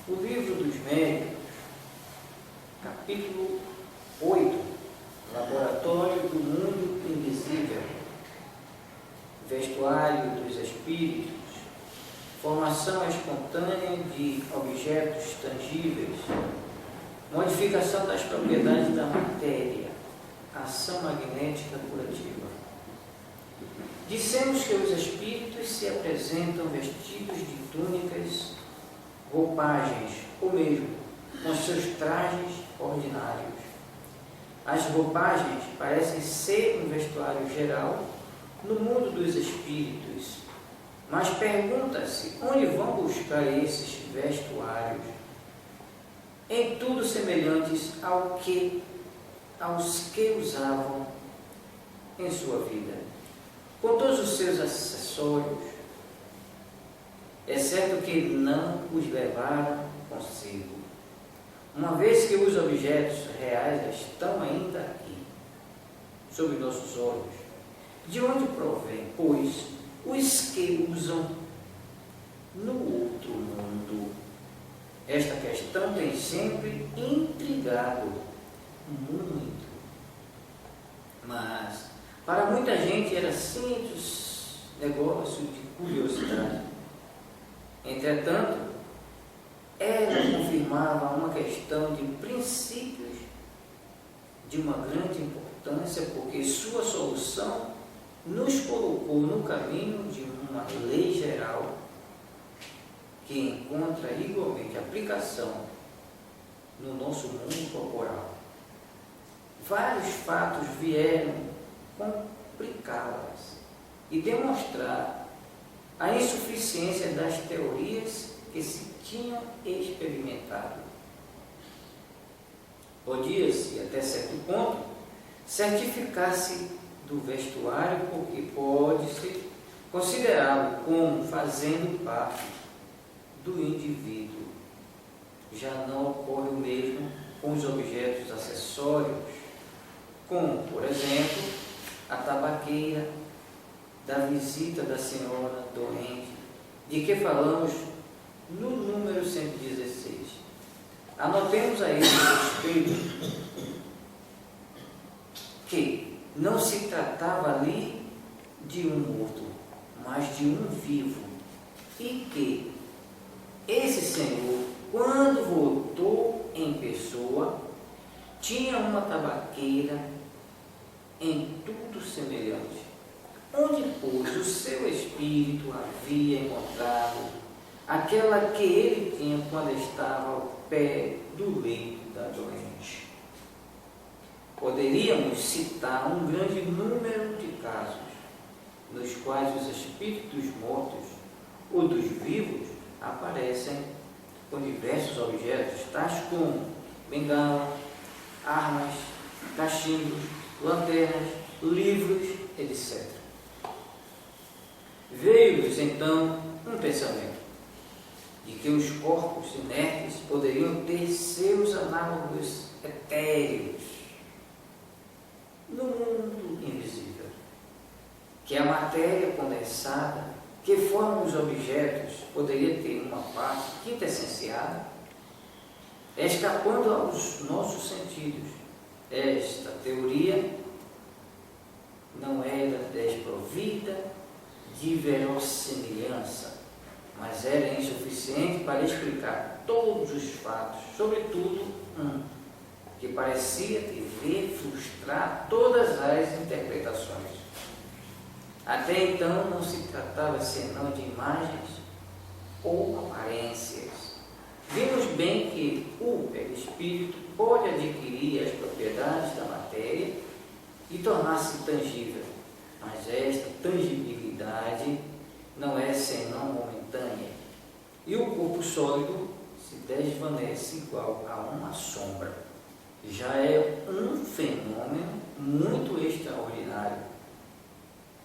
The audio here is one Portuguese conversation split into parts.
O livro dos Médicos, capítulo 8, Laboratório do Mundo Invisível, Vestuário dos Espíritos, Formação espontânea de objetos tangíveis, Modificação das propriedades da matéria, Ação magnética curativa. Dissemos que os espíritos se apresentam vestidos de túnicas, roupagens, ou mesmo com seus trajes ordinários. As roupagens parecem ser um vestuário geral no mundo dos espíritos, mas pergunta-se onde vão buscar esses vestuários, em tudo semelhantes aos que usavam em sua vida, com todos os seus acessórios, exceto que não os levaram consigo, uma vez que os objetos reais estão ainda aqui, sob nossos olhos. De onde provém, pois, os que usam no outro mundo? Esta questão tem sempre intrigado muito, mas para muita gente era simples negócio de curiosidade. Entretanto, ela confirmava uma questão de princípios de uma grande importância, porque sua solução nos colocou no caminho de uma lei geral que encontra igualmente aplicação no nosso mundo corporal. Vários fatos vieram complicá-las e demonstrar a insuficiência das teorias que se tinham experimentado. Podia-se, até certo ponto, certificar-se do vestuário, porque pode-se considerá-lo como fazendo parte do indivíduo. Já não ocorre o mesmo com os objetos acessórios, como, por exemplo, a tabaqueira da visita da senhora doente, de que falamos no número 116. Anotemos a esse respeito que não se tratava ali de um morto, mas de um vivo, e que esse senhor, quando voltou em pessoa, tinha uma tabaqueira em tudo semelhante, onde, pois, o seu espírito havia encontrado aquela que ele tinha quando estava ao pé do leito da doente. Poderíamos citar um grande número de casos nos quais os espíritos mortos ou dos vivos aparecem com diversos objetos, tais como bengala, armas, cachimbos, lanternas, livros, etc. Veio-lhes então um pensamento de que os corpos inertes poderiam ter seus análogos etéreos no mundo invisível, que a matéria condensada que forma os objetos poderia ter uma parte quintessenciada, escapando aos nossos sentidos. Esta teoria não era desprovida de verossimilhança, mas era insuficiente para explicar todos os fatos, sobretudo um, que parecia dever frustrar todas as interpretações. Até então não se tratava senão de imagens ou aparências. Vimos bem que o perispírito pode adquirir as propriedades da matéria e tornar-se tangível, mas esta tangibilidade não é senão momentânea, e o corpo sólido se desvanece igual a uma sombra. Já é um fenômeno muito extraordinário,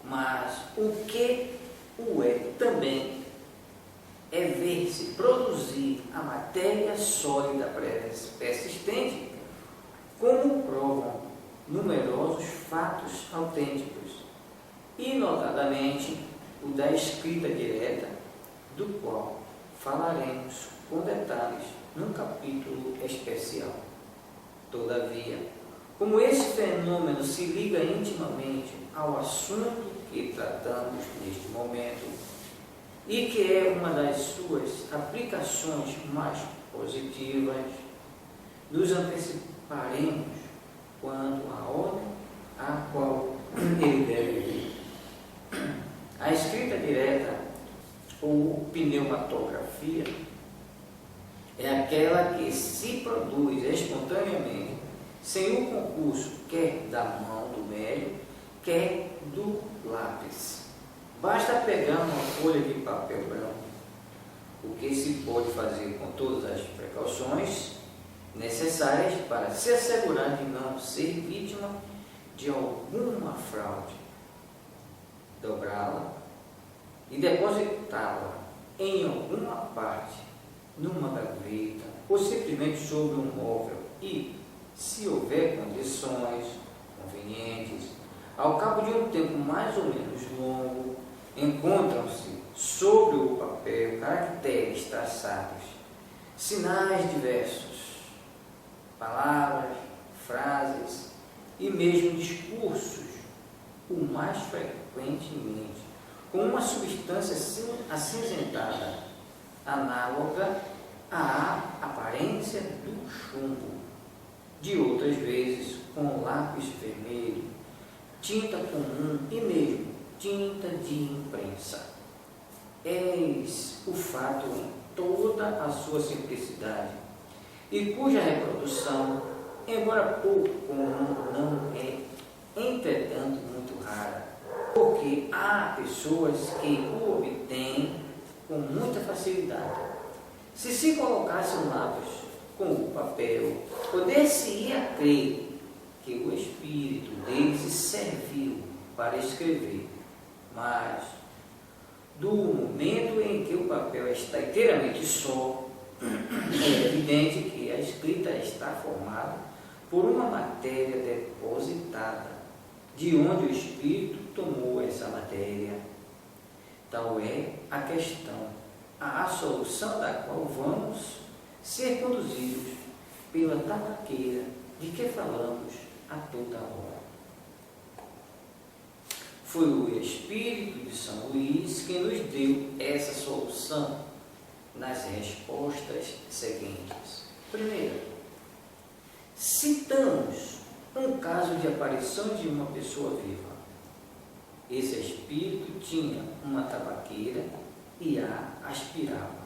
mas o que o é também é ver-se produzir a matéria sólida persistente, como provam numerosos fatos autênticos, e notadamente o da escrita direta, do qual falaremos com detalhes num capítulo especial. Todavia, como esse fenômeno se liga intimamente ao assunto que tratamos neste momento e que é uma das suas aplicações mais positivas, nos anteciparemos quanto à ordem a qual ele deve vir. A escrita direta ou pneumatografia é aquela que se produz espontaneamente, sem o concurso quer da mão do médium, quer do lápis. Basta pegar uma folha de papel branco, o que se pode fazer com todas as precauções necessárias para se assegurar de não ser vítima de alguma fraude. Dobrá-la e depositá-la em alguma parte, numa gaveta ou simplesmente sobre um móvel e, se houver condições convenientes, ao cabo de um tempo mais ou menos longo, encontram-se sobre o papel caracteres traçados, sinais diversos, palavras, frases e mesmo discursos, o mais frequentemente com uma substância acinzentada, análoga à aparência do chumbo, de outras vezes com lápis vermelho, tinta comum e mesmo tinta de imprensa. Eis o fato em toda a sua simplicidade, e cuja reprodução, embora pouco comum, não é, entretanto, muito rara, porque há pessoas que o obtêm com muita facilidade. Se colocasse um lápis com o papel, poder-se-ia crer que o espírito dele se serviu para escrever, mas do momento em que o papel está inteiramente só, é evidente que a escrita está formada por uma matéria depositada, de onde o espírito tomou essa matéria. Tal é a questão, a solução da qual vamos ser conduzidos pela tabaqueira de que falamos a toda hora. Foi o Espírito de São Luís que nos deu essa solução nas respostas seguintes. Primeiro, citamos um caso de aparição de uma pessoa viva. Esse espírito tinha uma tabaqueira e a aspirava.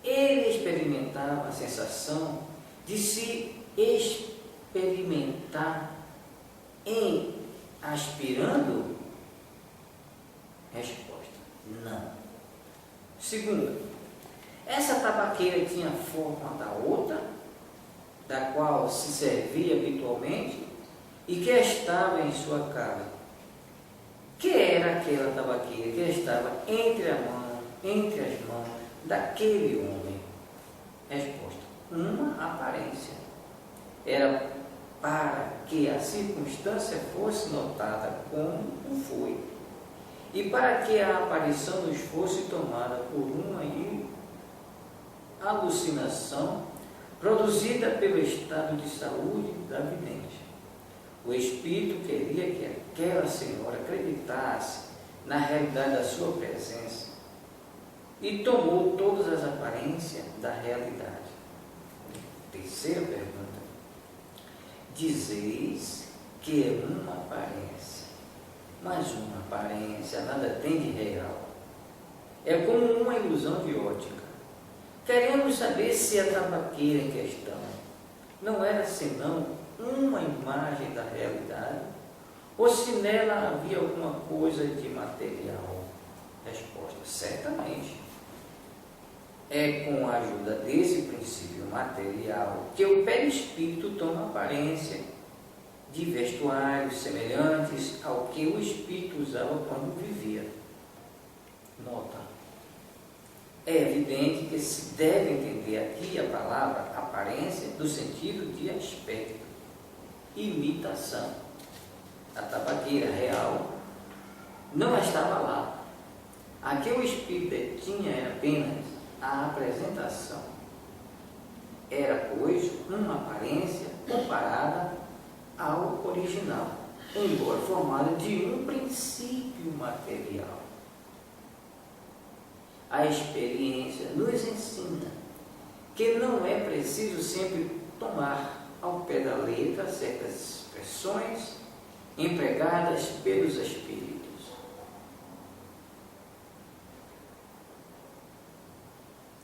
Ele experimentava a sensação de se experimentar em aspirando? Resposta: não. Segunda, essa tabaqueira tinha a forma da outra, da qual se servia habitualmente e que estava em sua casa. Que era aquela tabaqueira que estava entre as mãos daquele homem? Resposta: uma aparência. Era para que a circunstância fosse notada como o foi, e para que a aparição nos fosse tomada por uma alucinação produzida pelo estado de saúde da vidente. O espírito queria que aquela senhora acreditasse na realidade da sua presença e tomou todas as aparências da realidade. Terceira pergunta: dizeis que é uma aparência, mas uma aparência nada tem de real. É como uma ilusão de ótica. Queremos saber se a tabaqueira em questão não era senão uma imagem da realidade, ou se nela havia alguma coisa de material. Resposta: certamente. É com a ajuda desse princípio material que o perispírito toma aparência de vestuários semelhantes ao que o espírito usava quando vivia. Nota: é evidente que se deve entender aqui a palavra aparência no sentido de aspecto, imitação. A tabaqueira real não estava lá. A que o espírito tinha era apenas a apresentação. Era, pois, uma aparência comparada ao original, embora formada de um princípio material. A experiência nos ensina que não é preciso sempre tomar ao pé da letra certas expressões empregadas pelos espíritos.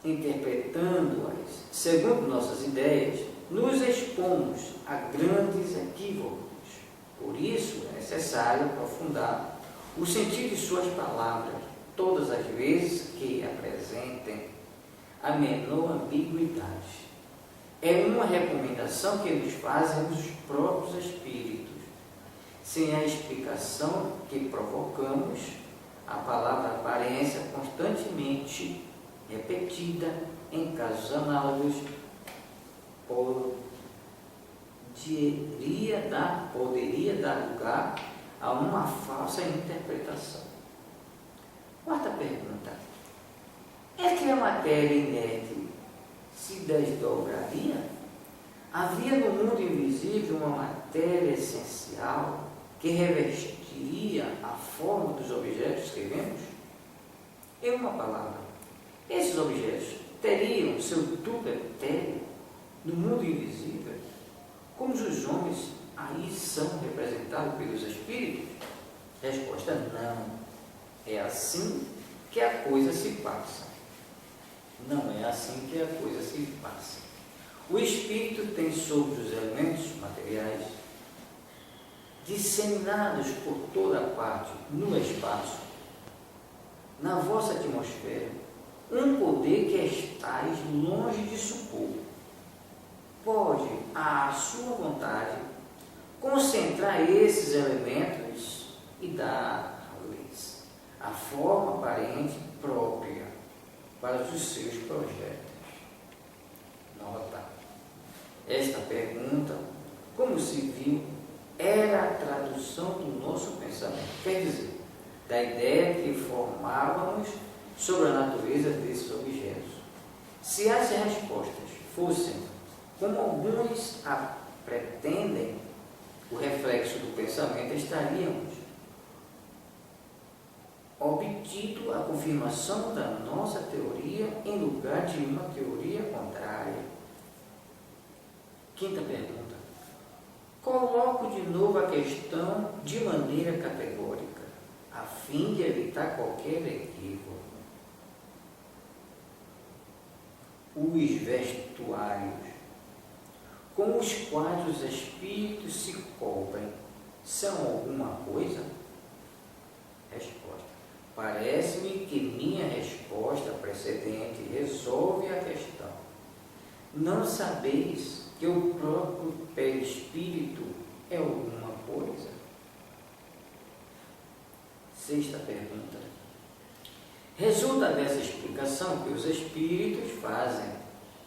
Interpretando-as segundo nossas ideias, nos expomos a grandes equívocos. Por isso é necessário aprofundar o sentido de suas palavras, todas as vezes que apresentem a menor ambiguidade. É uma recomendação que nos fazem os próprios espíritos. Sem a explicação que provocamos, a palavra aparência constantemente repetida em casos análogos poderia dar lugar a uma falsa interpretação. Quarta pergunta: é que a matéria inerte se desdobraria? Havia no mundo invisível uma matéria essencial que revestiria a forma dos objetos que vemos? Em uma palavra, esses objetos teriam seu tubo etéreo no mundo invisível, como os homens aí são representados pelos espíritos? Resposta: não. É assim que a coisa se passa. Não é assim que a coisa se passa. O espírito tem sobre os elementos materiais, disseminados por toda parte no espaço, na vossa atmosfera, um poder que estáis longe de supor. Pode, à sua vontade, concentrar esses elementos e dar-lhes a forma aparente própria para os seus projetos. Nota: esta pergunta, como se viu, era a tradução do nosso pensamento, quer dizer, da ideia que formávamos sobre a natureza desses objetos. Se as respostas fossem, como alguns pretendem, o reflexo do pensamento, estaríamos obtido a confirmação da nossa teoria em lugar de uma teoria contrária. Quinta pergunta: coloco de novo a questão de maneira categórica, a fim de evitar qualquer equívoco. Os vestuários com os quais os espíritos se cobrem são alguma coisa? Resposta: parece-me que minha resposta precedente resolve a questão. Não sabeis que o próprio perispírito é alguma coisa? Sexta pergunta: resulta dessa explicação que os espíritos fazem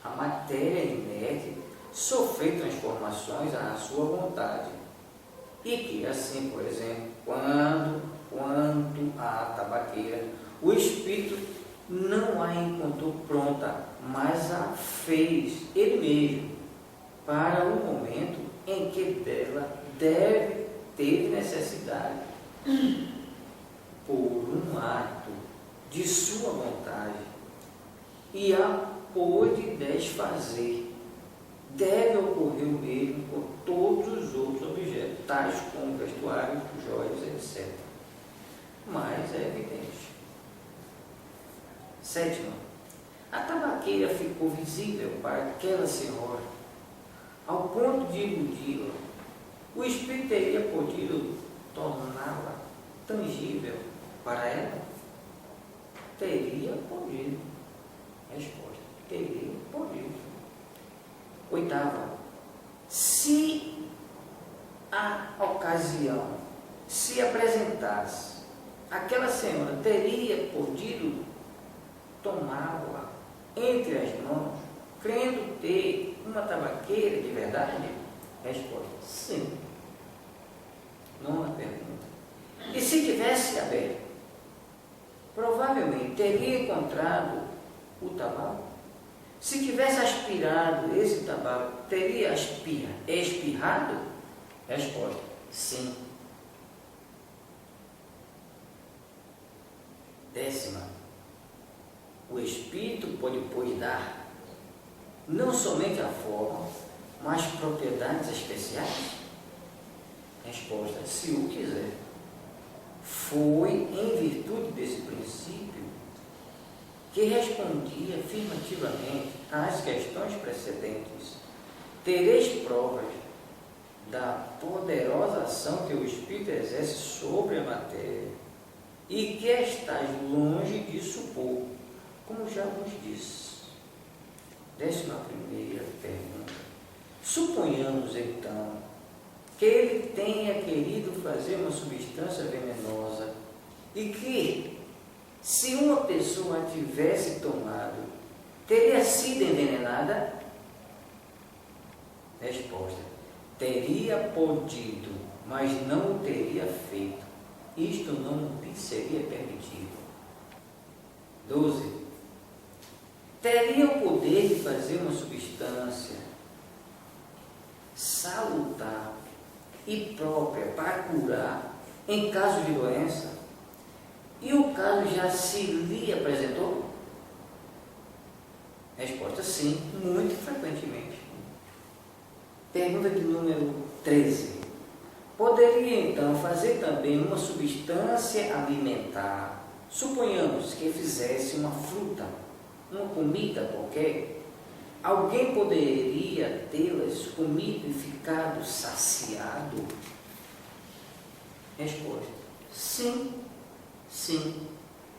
a matéria inerte sofrer transformações à sua vontade, e que assim, por exemplo, quando a tabaqueira, o espírito não a encontrou pronta, mas a fez ele mesmo para o momento em que dela teve necessidade, por um ato de sua vontade, e a pôde desfazer. Deve ocorrer o mesmo com todos os outros objetos, tais como vestuários, joias, etc. Mas é evidente. Sétima: a tabaqueira ficou visível para aquela senhora, ao ponto de iludi-la. O espírito teria podido torná-la tangível para ela? Teria podido. Resposta: teria podido. Oitava: se a ocasião se apresentasse, aquela senhora teria podido tomá-la entre as mãos, crendo ter uma tabaqueira de verdade? Resposta: sim. Nona pergunta: e se tivesse aberto, provavelmente teria encontrado o tabaco? Se tivesse aspirado esse tabaco, teria espirrado? Resposta: sim. 10ª. O Espírito pode, pois, dar não somente a forma, mas propriedades especiais? Resposta: se o quiser. Foi em virtude desse princípio que respondia afirmativamente às questões precedentes. Tereis provas da poderosa ação que o Espírito exerce sobre a matéria e que estás longe de supor, como já vos disse. 11ª pergunta. Suponhamos então que ele tenha querido fazer uma substância venenosa e que, se uma pessoa a tivesse tomado, teria sido envenenada? Resposta: teria podido, mas não o teria feito. Isto não lhe seria permitido. 12. Teria o poder de fazer uma substância salutar e própria para curar em caso de doença, e o caso já se lhe apresentou? Resposta: sim, muito frequentemente. Pergunta de número 13. Poderia então fazer também uma substância alimentar? Suponhamos que fizesse uma fruta, uma comida qualquer. Alguém poderia tê-las comido e ficado saciado? Resposta: sim, sim.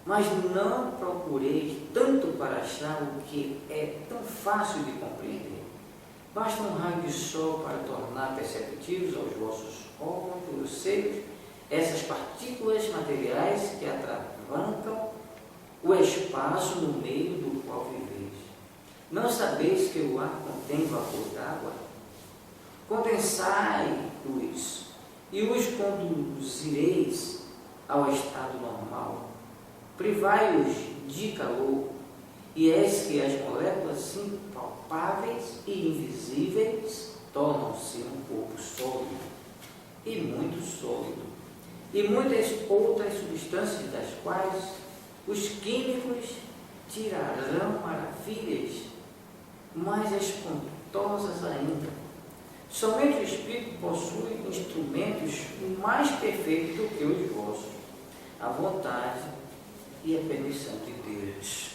Mas não procureis tanto para achar o que é tão fácil de compreender. Basta um raio de sol para tornar perceptíveis aos vossos órgãos grosseiros essas partículas materiais que atravancam o espaço no meio do qual viveis. Não sabeis que o ar contém vapor d'água? Condensai-os e os conduzireis ao estado normal. Privai-os de calor, e eis que as moléculas impalpáveis e invisíveis tornam-se um corpo sólido, e muito sólido, e muitas outras substâncias das quais os químicos tirarão maravilhas mais espantosas ainda. Somente o Espírito possui instrumentos mais perfeitos do que os vossos, a vontade e a permissão de Deus.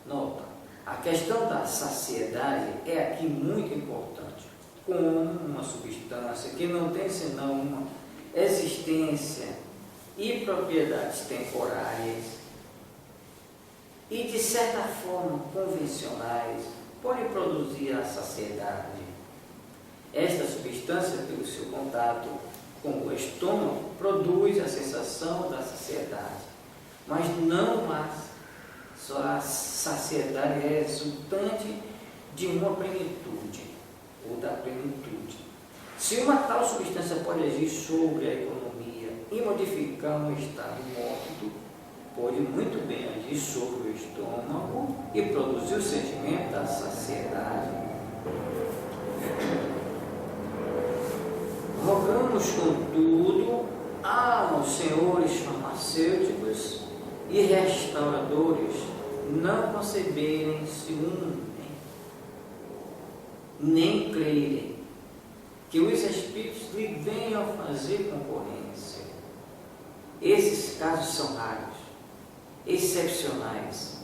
Nota, a questão da saciedade é aqui muito importante. Como uma substância que não tem senão uma existência e propriedades temporárias e, de certa forma, convencionais, pode produzir a saciedade. Esta substância, pelo seu contato com o estômago, produz a sensação da saciedade, mas não mais. Só a saciedade é resultante de uma plenitude, ou da plenitude. Se uma tal substância pode agir sobre a economia e modificar um estado mórbido, pode muito bem agir sobre o estômago e produzir o sentimento da saciedade. Rogamos, contudo, aos senhores farmacêuticos e restauradores não conceberem, se unem, nem crerem que os espíritos lhe venham a fazer concorrência. Esses casos são raros, excepcionais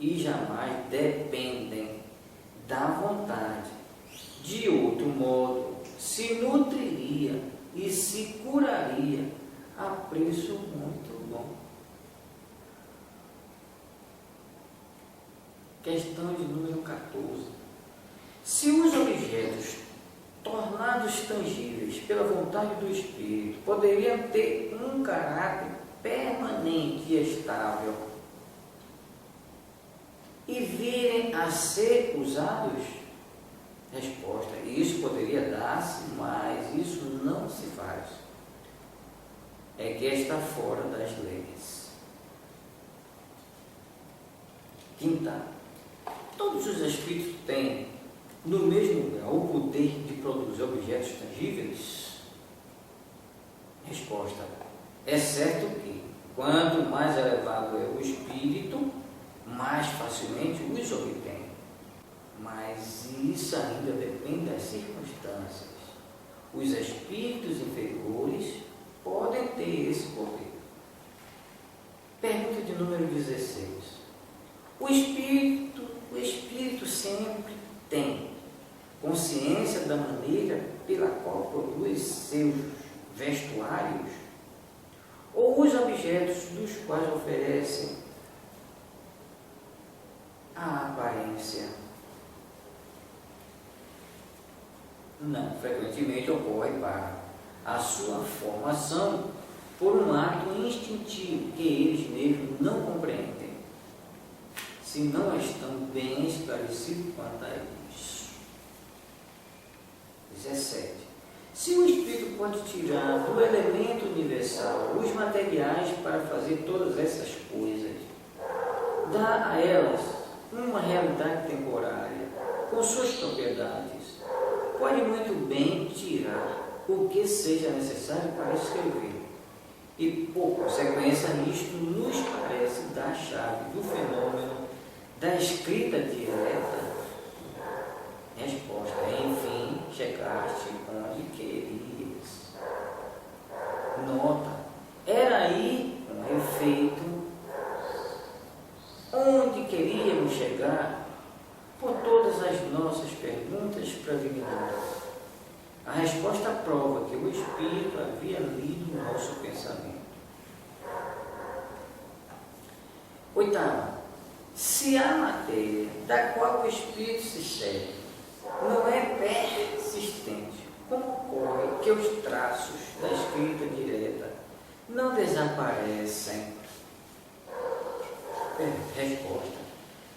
e jamais dependem da vontade. De outro modo, se nutriria e se curaria a preço muito bom. Questão de número 14. Se os objetos tornados tangíveis pela vontade do Espírito poderiam ter um caráter permanente e estável e virem a ser usados? Resposta: isso poderia dar-se, mas isso não se faz. É que está fora das leis. Quinta. todos os espíritos têm no mesmo lugar o poder de produzir objetos tangíveis? Resposta: é certo que, quanto mais elevado é o espírito, mais facilmente os obtém. Mas isso ainda depende das circunstâncias. Os espíritos inferiores podem ter esse poder. Pergunta de número 16. O espírito sempre tem consciência da maneira pela qual produz seus vestuários ou os objetos dos quais oferece a aparência? Não, frequentemente ocorre para a sua formação por um ato instintivo que eles mesmos não compreendem, se não estão bem esclarecidos quanto a isso. 17. Se o espírito pode tirar do elemento universal os materiais para fazer todas essas coisas, dá a elas uma realidade temporária com suas propriedades, pode muito bem tirar o que seja necessário para escrever. E, por consequência, isto nos parece dar a chave do fenômeno da escrita direta. Resposta: enfim, chegaste onde querias. Nota: era aí um efeito onde queríamos chegar por todas as nossas perguntas preliminares. A resposta prova que o Espírito havia lido o nosso pensamento. 8. Se a matéria da qual o Espírito se serve não é persistente, como ocorre que os traços da escrita direta não desaparecem? Resposta: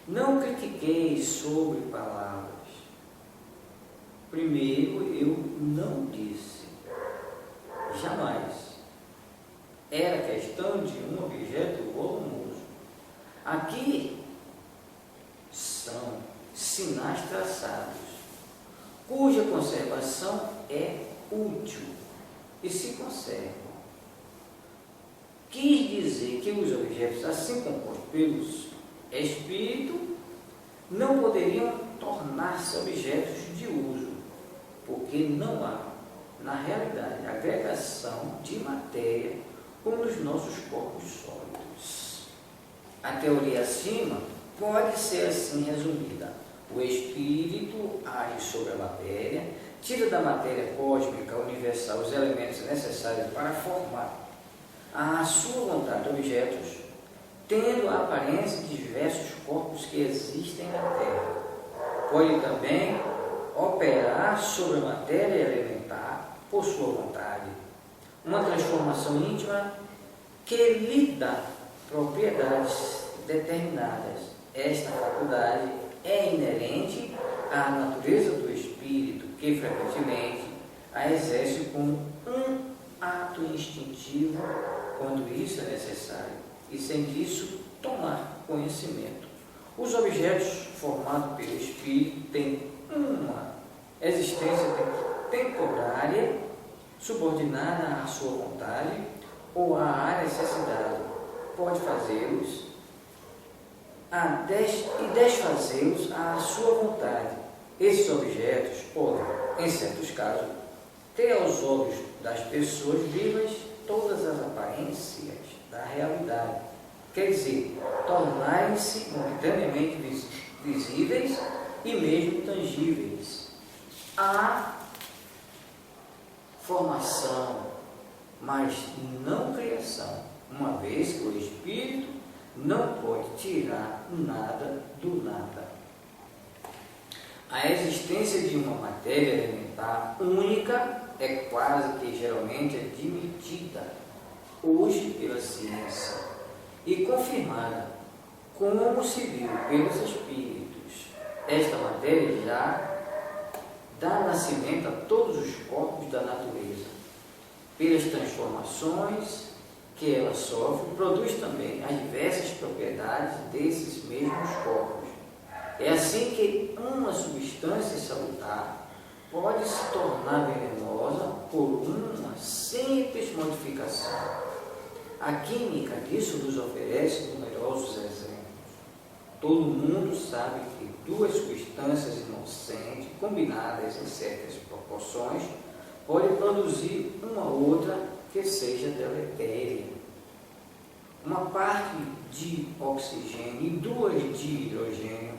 não critiquei sobre palavras. Primeiro, eu não disse, jamais, era questão de um objeto volumoso. Aqui são sinais traçados, cuja conservação é útil e se conservam. Quis dizer que os objetos assim compostos pelos espíritos não poderiam tornar-se objetos de uso, porque não há, na realidade, agregação de matéria como nos nossos corpos sólidos. A teoria acima pode ser assim resumida: o espírito age sobre a matéria, tira da matéria cósmica universal os elementos necessários para formar à sua vontade objetos, tendo a aparência de diversos corpos que existem na Terra. Pode também operar sobre a matéria elementar por sua vontade, uma transformação íntima que lhe dá propriedades determinadas. Esta faculdade é inerente à natureza do espírito, que frequentemente a exerce como um ato instintivo quando isso é necessário, e sem disso tomar conhecimento. Os objetos formados pelo espírito têm uma existência temporária subordinada à sua vontade ou à necessidade. Pode fazê-los e desfazê-los à sua vontade. Esses objetos podem, em certos casos, ter aos olhos das pessoas vivas todas as aparências da realidade, quer dizer, tornarem-se momentaneamente visíveis e mesmo tangíveis. Há formação, mas não criação, uma vez que o espírito não pode tirar nada do nada. A existência de uma matéria elementar única é quase que geralmente admitida hoje pela ciência e confirmada como se viu pelos espíritos. Esta matéria já dá nascimento a todos os corpos da natureza. Pelas transformações que ela sofre, produz também as diversas propriedades desses mesmos corpos. É assim que uma substância salutar pode se tornar venenosa por uma simples modificação. A química disso nos oferece numerosos exemplos. Todo mundo sabe que duas substâncias inocentes, combinadas em certas proporções, podem produzir uma outra que seja deletéria. Uma parte de oxigênio e duas de hidrogênio,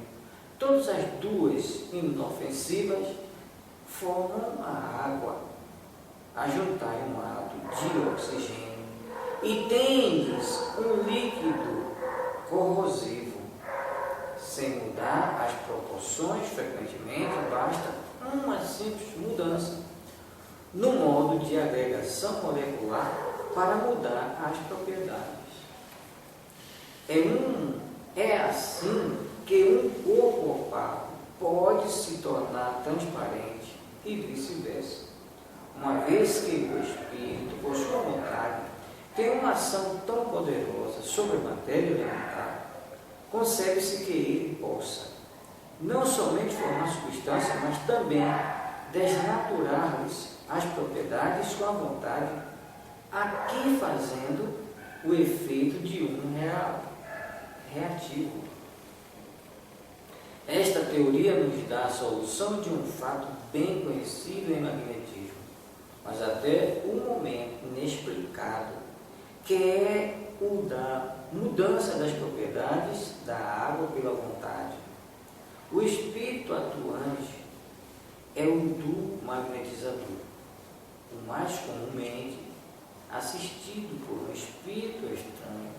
todas as duas inofensivas, formam a água. A juntar um ato de oxigênio e tendes um líquido corrosivo. Sem mudar as proporções, frequentemente basta uma simples mudança no modo de agregação molecular para mudar as propriedades. É assim que um corpo opaco pode se tornar transparente e vice-versa, uma vez que o espírito, por sua vontade, tem uma ação tão poderosa sobre a matéria elementar, concebe-se que ele possa não somente formar substância, mas também desnaturar-lhes as propriedades com a vontade, aqui fazendo o efeito de um reativo. Esta teoria nos dá a solução de um fato bem conhecido em magnetismo, mas até o momento inexplicado, que é o da mudança das propriedades da água pela vontade. O espírito atuante é o do magnetizador, o mais comumente assistido por um espírito estranho.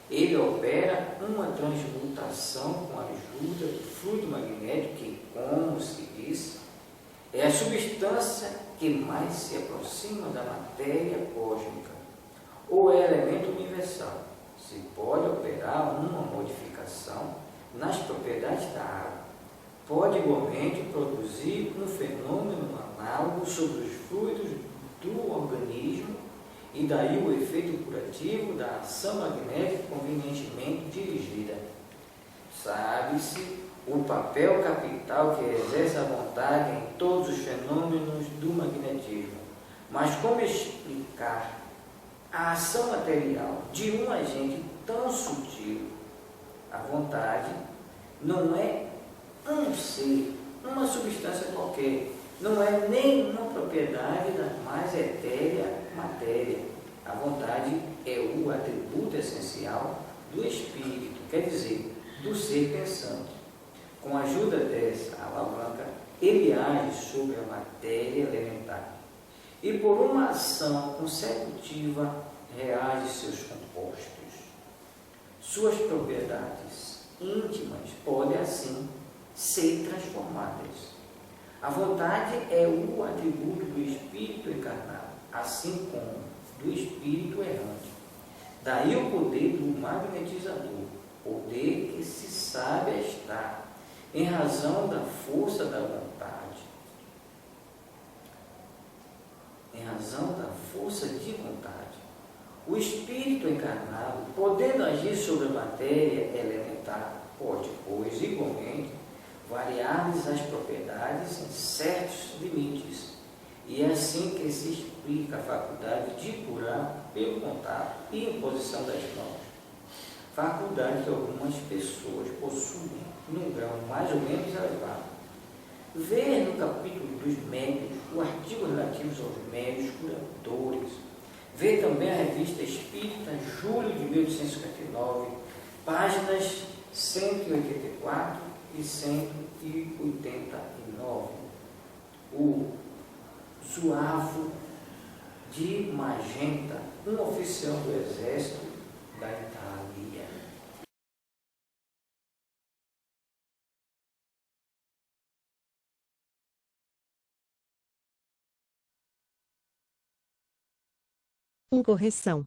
Ele opera uma transmutação com a ajuda do fluido magnético que, como se diz, é a substância que mais se aproxima da matéria cósmica, ou é elemento universal. Se pode operar uma modificação nas propriedades da água, pode igualmente produzir um fenômeno análogo sobre os fluidos do organismo e daí o efeito curativo da ação magnética convenientemente dirigida. Sabe-se o papel capital que exerce a vontade em todos os fenômenos do magnetismo, mas como explicar a ação material de um agente tão sutil? A vontade não é um ser, uma substância qualquer, não é nenhuma propriedade da mais etérea matéria. A vontade é o atributo essencial do espírito, quer dizer, do ser pensante. Com a ajuda dessa alavanca, ele age sobre a matéria elementar e por uma ação consecutiva reage seus compostos. Suas propriedades íntimas podem assim ser transformadas. A vontade é o atributo do espírito encarnado, assim como do espírito errante. Daí o poder do magnetizador, poder que se sabe estar em razão da força da vontade, em razão da força de vontade. O espírito encarnado, podendo agir sobre a matéria elementar, pode, pois, igualmente, variar-lhes as propriedades em certos limites, e é assim que se explica a faculdade de curar pelo contato e imposição das mãos, faculdade que algumas pessoas possuem num grau mais ou menos elevado. Ver no capítulo dos médios o artigo relativo aos médios curadores. Ver também a revista Espírita, julho de 1859, páginas 184 e 189. O Zuavo de Magenta, um oficial do Exército da Itália. Correção.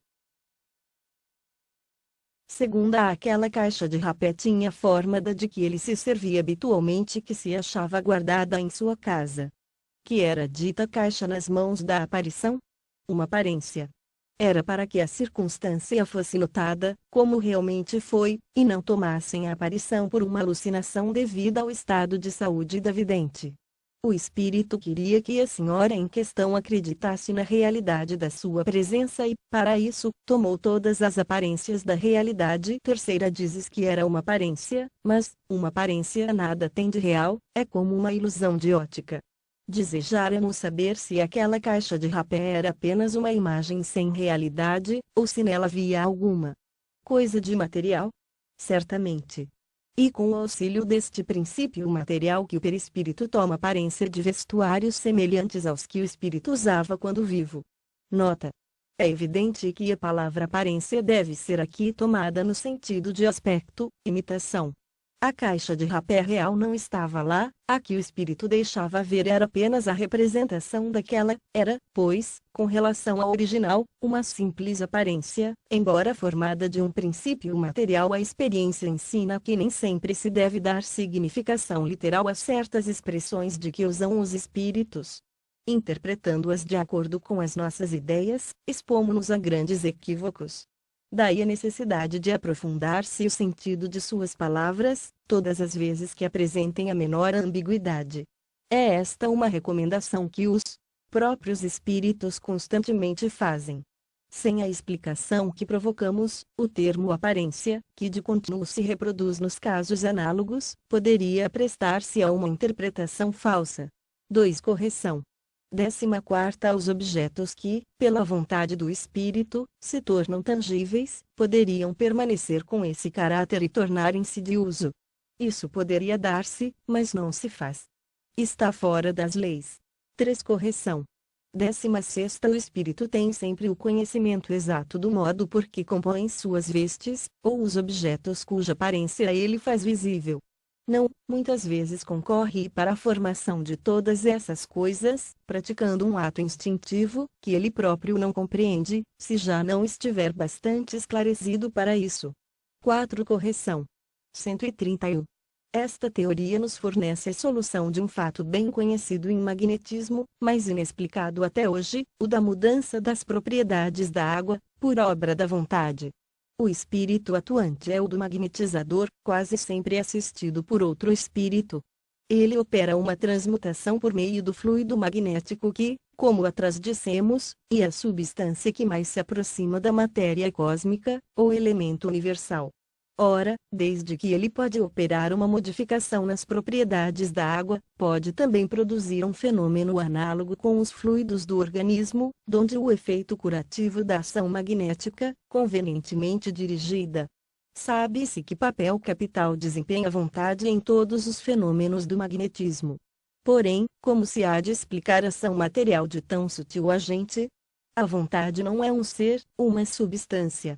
Segunda, aquela caixa de rapé tinha forma da de que ele se servia habitualmente, que se achava guardada em sua casa. Que era dita caixa nas mãos da aparição? Uma aparência. Era para que a circunstância fosse notada, como realmente foi, e não tomassem a aparição por uma alucinação devida ao estado de saúde da vidente. O espírito queria que a senhora em questão acreditasse na realidade da sua presença e, para isso, tomou todas as aparências da realidade. Terceira, dizes que era uma aparência, mas uma aparência nada tem de real, é como uma ilusão de ótica. Desejáramos saber se aquela caixa de rapé era apenas uma imagem sem realidade, ou se nela havia alguma coisa de material? Certamente. E com o auxílio deste princípio material que o perispírito toma aparência de vestuários semelhantes aos que o espírito usava quando vivo. Nota. É evidente que a palavra aparência deve ser aqui tomada no sentido de aspecto, imitação. A caixa de rapé real não estava lá, a que o espírito deixava ver era apenas a representação daquela, era, pois, com relação ao original, uma simples aparência, embora formada de um princípio material. A experiência ensina que nem sempre se deve dar significação literal a certas expressões de que usam os espíritos. Interpretando-as de acordo com as nossas ideias, expomos-nos a grandes equívocos. Daí a necessidade de aprofundar-se o sentido de suas palavras, todas as vezes que apresentem a menor ambiguidade. É esta uma recomendação que os próprios espíritos constantemente fazem. Sem a explicação que provocamos, o termo aparência, que de contínuo se reproduz nos casos análogos, poderia prestar-se a uma interpretação falsa. 2. Correção. 14ª. Os objetos que, pela vontade do espírito, se tornam tangíveis, poderiam permanecer com esse caráter e tornarem-se de uso. Isso poderia dar-se, mas não se faz. Está fora das leis. 3. Correção. 16ª. O espírito tem sempre o conhecimento exato do modo por que compõe suas vestes, ou os objetos cuja aparência ele faz visível. Não, muitas vezes concorre para a formação de todas essas coisas, praticando um ato instintivo, que ele próprio não compreende, se já não estiver bastante esclarecido para isso. 4. Correção. 131. Esta teoria nos fornece a solução de um fato bem conhecido em magnetismo, mas inexplicado até hoje, o da mudança das propriedades da água, por obra da vontade. O espírito atuante é o do magnetizador, quase sempre assistido por outro espírito. Ele opera uma transmutação por meio do fluido magnético que, como atrás dissemos, é a substância que mais se aproxima da matéria cósmica, ou elemento universal. Ora, desde que ele pode operar uma modificação nas propriedades da água, pode também produzir um fenômeno análogo com os fluidos do organismo, donde o efeito curativo da ação magnética, convenientemente dirigida. Sabe-se que papel capital desempenha a vontade em todos os fenômenos do magnetismo. Porém, como se há de explicar a ação material de tão sutil agente? A vontade não é um ser, uma substância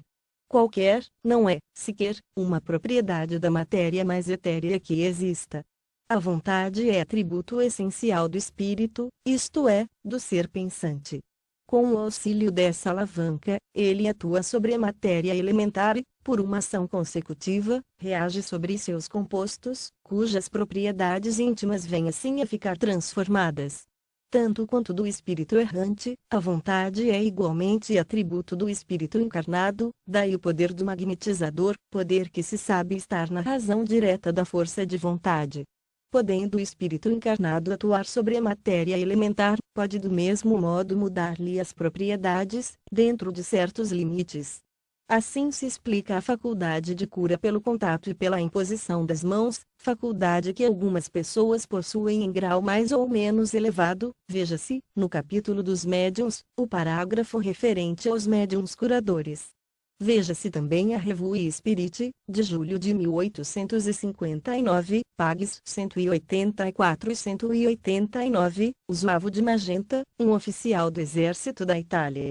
qualquer, não é, sequer, uma propriedade da matéria mais etérea que exista. A vontade é atributo essencial do espírito, isto é, do ser pensante. Com o auxílio dessa alavanca, ele atua sobre a matéria elementar e, por uma ação consecutiva, reage sobre seus compostos, cujas propriedades íntimas vêm assim a ficar transformadas. Tanto quanto do espírito errante, a vontade é igualmente atributo do espírito encarnado, daí o poder do magnetizador, poder que se sabe estar na razão direta da força de vontade. Podendo o espírito encarnado atuar sobre a matéria elementar, pode do mesmo modo mudar-lhe as propriedades, dentro de certos limites. Assim se explica a faculdade de cura pelo contato e pela imposição das mãos, faculdade que algumas pessoas possuem em grau mais ou menos elevado. Veja-se, no capítulo dos médiuns, o parágrafo referente aos médiuns curadores. Veja-se também a Revue Spirit, de julho de 1859, pags 184 e 189, Usuavo de Magenta, um oficial do exército da Itália.